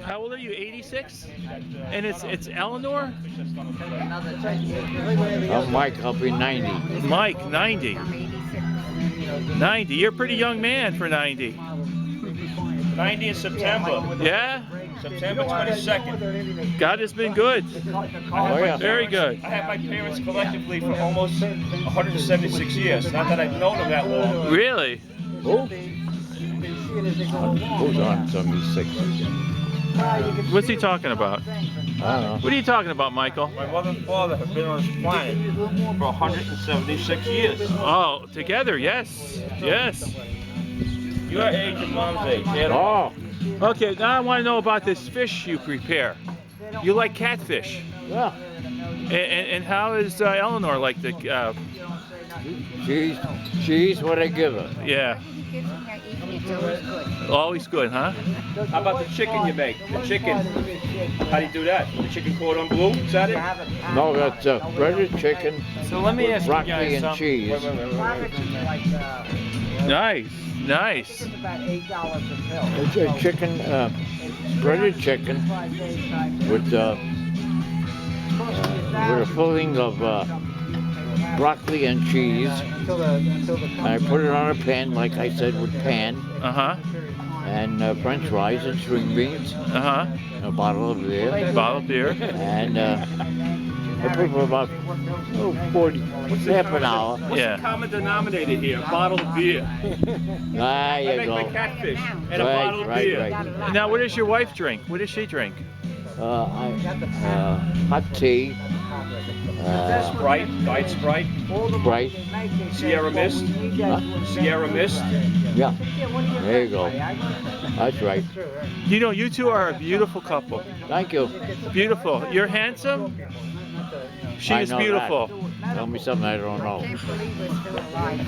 How old are you? 86? And it's Eleanor? I'm Mike, I'll be 90. Mike, 90. 90. You're a pretty young man for 90. 90 in September. Yeah? September 22nd. God has been good. Oh, yeah. Very good. I have my parents collectively for almost 176 years. Not that I've known them that long. Really? Who? Who's on 76? What's he talking about? I don't know. What are you talking about, Michael? My mother and father have been on this planet for 176 years. Oh, together, yes. Yes. Your age and mom's age. Oh, Okay, now I want to know about this fish you prepare. You like catfish. yeah. And how is Eleanor like the, She's what I give her. yeah. Always good, huh? How about the chicken you make? The chicken. How do you do that? The chicken cordon bleu? Is that it? No, that's breaded chicken So let me with ask you broccoli guys and something. cheese. Nice, nice. It's a chicken, breaded chicken with a filling of broccoli and cheese. I put it on a pan, like I said, with pan Uh-huh, and French fries and string beans, uh-huh. and a bottle of beer, Bottle of beer. and I put it for about 40, half an hour. What's Yeah. the common denominator here? A bottle of beer. There I you make my go. catfish and a bottle of beer. Right. Now, what does your wife drink? What does she drink? Hot tea, Sprite, Diet Sprite, Sprite. Sierra Mist, Huh? Sierra Mist. Yeah, there you go. That's right. You know, you two are a beautiful couple. Thank you. Beautiful. You're handsome. She I is know beautiful. that. Tell me something I don't know. Can't believe we're still alive.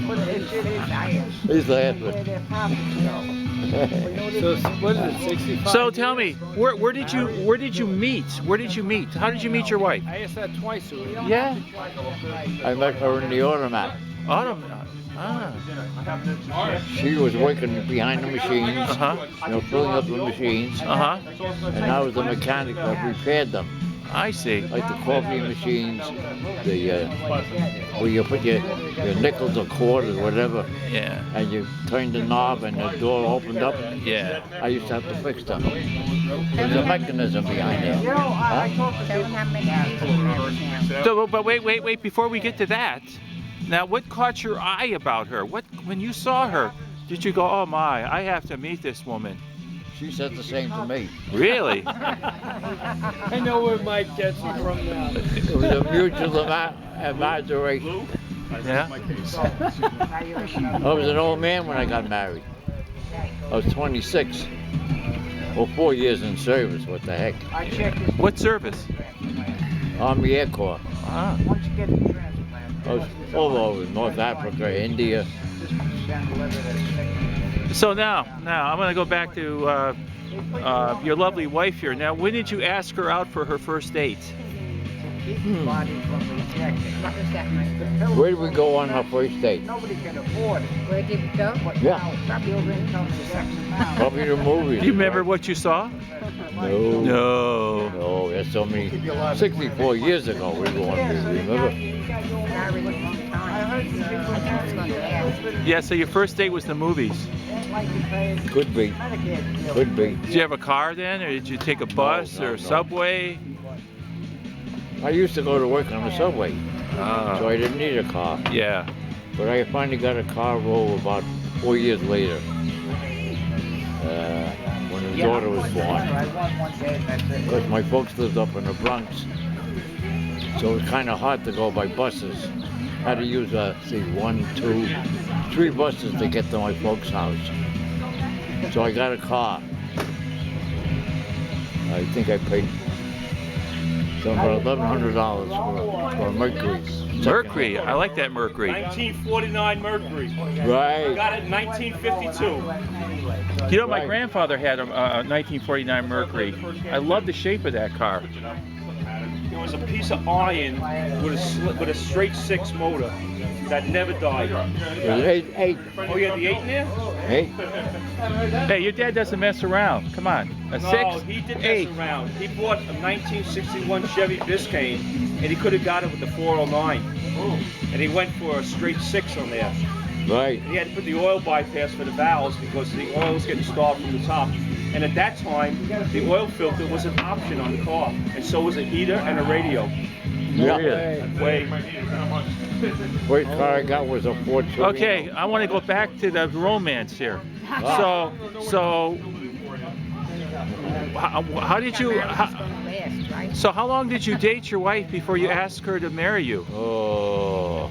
He's laughing. So what is it? 65. So tell me, where did you meet? Where did you meet? How did you meet your wife? I asked that twice already. Yeah. I met her in the automat. Autumn. Ah. She was working behind the machines, Uh-huh. Filling up the machines, Uh-huh. and I was the mechanic that repaired them, I see. like the coffee machines, the where you put your nickels or quarters, whatever, Yeah. and you turned the knob and the door opened up. Yeah. I used to have to fix them. There's a mechanism behind it. Tell them how many people you have now. So, but wait. Before we get to that, now what caught your eye about her? What when you saw her, did you go, oh my, I have to meet this woman? She said the same to me. Really? I know where Mike gets it from now. It was a mutual admiration. Yeah. I was an old man when I got married. I was 26. Well, 4 years in service, what the heck. What service? Army Air Corps. Ah. I was all over North Africa, India. So now I'm going to go back to your lovely wife here. Now, when did you ask her out for her first date? Where did we go on our first date? Where did we go? Yeah, probably the movies. Do you remember what you saw? No. No. No, that's so many. 64 years ago we were on movie, remember? Yeah, so your first date was the movies. Could be. Could be. Did you have a car then, or did you take a bus no, or no. subway? I used to go to work on the subway, so I didn't need a car. Yeah. But I finally got a car roll about 4 years later, when his daughter was born. Because my folks lived up in the Bronx, so it was kind of hard to go by buses. Had to use, 1, 2, 3 buses to get to my folks' house. So I got a car. I think I paid about $1,100 for a Mercury. Mercury. I like that Mercury. 1949 Mercury. Right. Got it in 1952. You know, my Right. grandfather had a 1949 Mercury. I love the shape of that car. It was a piece of iron with a straight 6 motor. that never died. There's eight. Oh, you had the 8 in there? 8. Hey, your dad doesn't mess around. Come on. A No, 6? he did Eight. mess around. He bought a 1961 Chevy Biscayne, and he could have got it with the 409. And he went for a straight 6 on there. Right. He had to put the oil bypass for the valves because the oil was getting starved from the top. And at that time, the oil filter was an option on the car, and so was a heater and a radio. Yeah. Way. First car I got was a Ford Torino. Okay, I want to go back to the romance here. So how did you? Last, right? So how long did you date your wife before you asked her to marry you? Oh.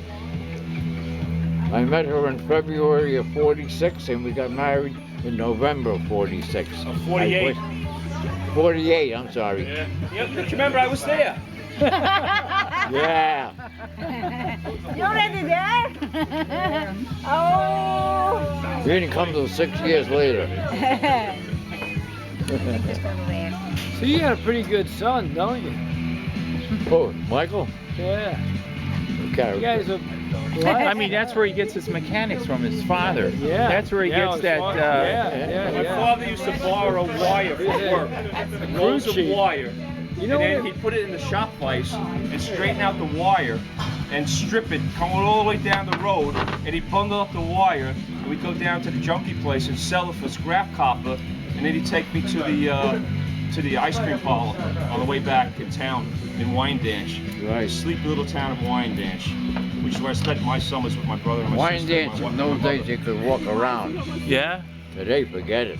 I met her in February of 46 and we got married in November of 46. 48. 48, I'm sorry. Yeah, don't you remember I was there? Yeah. You already there? Oh. We didn't come till 6 years later. Just over there. So you got a pretty good son, don't you? Oh, Michael? Yeah. Okay. You guys are. I mean, that's where he gets his mechanics from, his father. Yeah. That's where he Yeah, gets his that. father. My father used to borrow wire for work, rolls of sheet. wire, You know and then what? he'd put it in the shop vise and straighten out the wire and strip it, coming all the way down the road, and he'd bundle up the wire, and we'd go down to the junkie place and sell it for scrap copper, and then he'd take me to the ice cream parlor on the way back in town in Wyandanch. Right. Sleepy little town of Wyandanch, which is where I spent my summers with my brother and my Wine sister. dance, in those days you could walk around. Yeah. Today, forget it.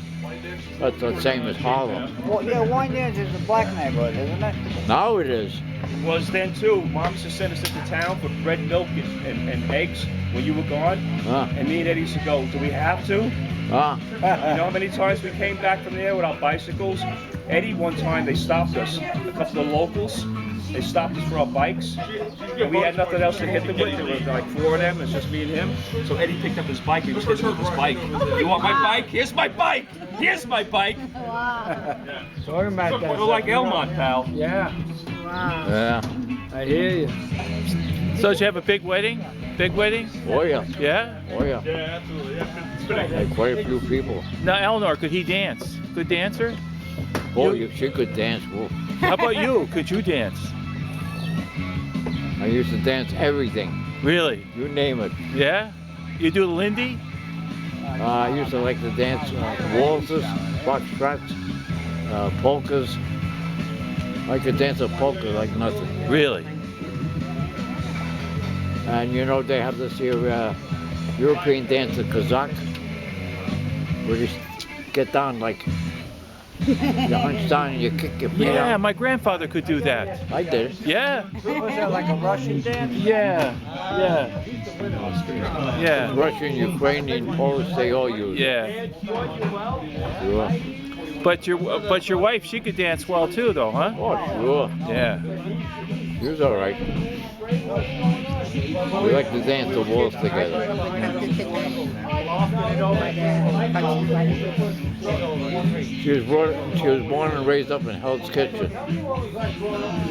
That's the same as Harlem. Well, yeah, Wyandanch is a black neighborhood, isn't it? Now it is. Was then too. Mom used to send us into town for bread, milk, and eggs when you were gone. Huh? And me and Eddie used to go, do we have to? Huh? You know how many times we came back from there with our bicycles? Eddie, one time they stopped us, a couple of locals. They stopped us for our bikes, and we had nothing else to hit them with. There were like 4 of them, it's just me and him. So Eddie picked up his bike, he was hitting with his bike. You want my bike? Here's my bike! Here's my bike! Talking about that. We're like Elmont, pal. Yeah, Yeah. I hear you. So did you have a big wedding? Big wedding? Oh yeah. Yeah. Oh yeah. Had quite a few people. Now Eleanor, could he dance? Good dancer? Oh, she could dance. Well, How about you? Could you dance? I used to dance everything. Really? You name it. Yeah? You do the Lindy? I used to like to dance waltzes, foxtrots, polkas. I could dance a polka like nothing. Really? And you know they have this here European dance, the Kazakh, where you get down like you hunch down and you kick your feet Yeah, out. my grandfather could do that. I did it. Yeah. Was that like a Russian dance? Yeah. Yeah. Yeah. Russian, Ukrainian, Polish, they all use it. Yeah. Sure. But your wife, she could dance well too, though, huh? Oh, sure. Yeah. She was all right. We like to dance the waltz together. She was born and raised up in Hell's Kitchen.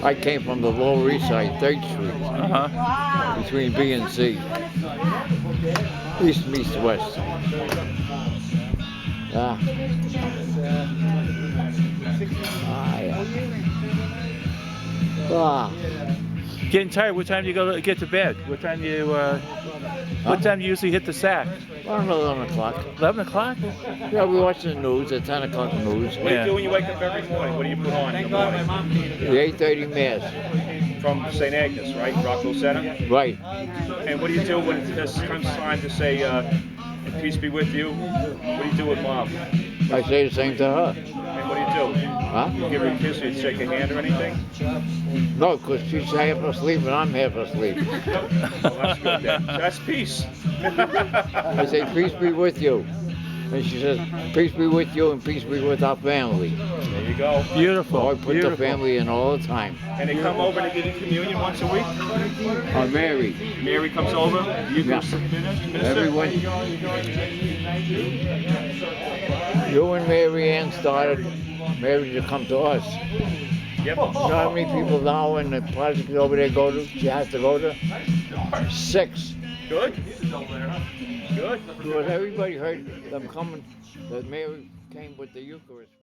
I came from the Lower East Side, 3rd Street, Uh-huh. between B and C. East meets west. Yeah. Ah. Getting tired. What time do you get to bed? What time do you usually hit the sack? Around 11 o'clock. 11 o'clock? Yeah, we watch the news, the 10 o'clock news. What do you do when you wake up every morning? What do you put on in the morning? The 8:30 mass. From St. Agnes, right? Rockville Center? Right. And what do you do when it comes time to say, peace be with you? What do you do with Mom? I say the same to her. And what do you do? Huh? You give her a kiss, you shake her hand or anything? No, because she's half asleep and I'm half asleep. Well, that's good then. That's peace. I say, peace be with you. And she says, peace be with you and peace be with our family. There you go. Beautiful. So I put the family in all the time. And they come over to give you communion once a week? I'm married. Mary comes over, you Yeah. go minister? Everyone. You and Mary Ann started Mary to come to us. Yep. You know how many people now in the project over there go to? She has to go to? 6. Good. Good. Well, everybody heard them coming, that Mary came with the Eucharist.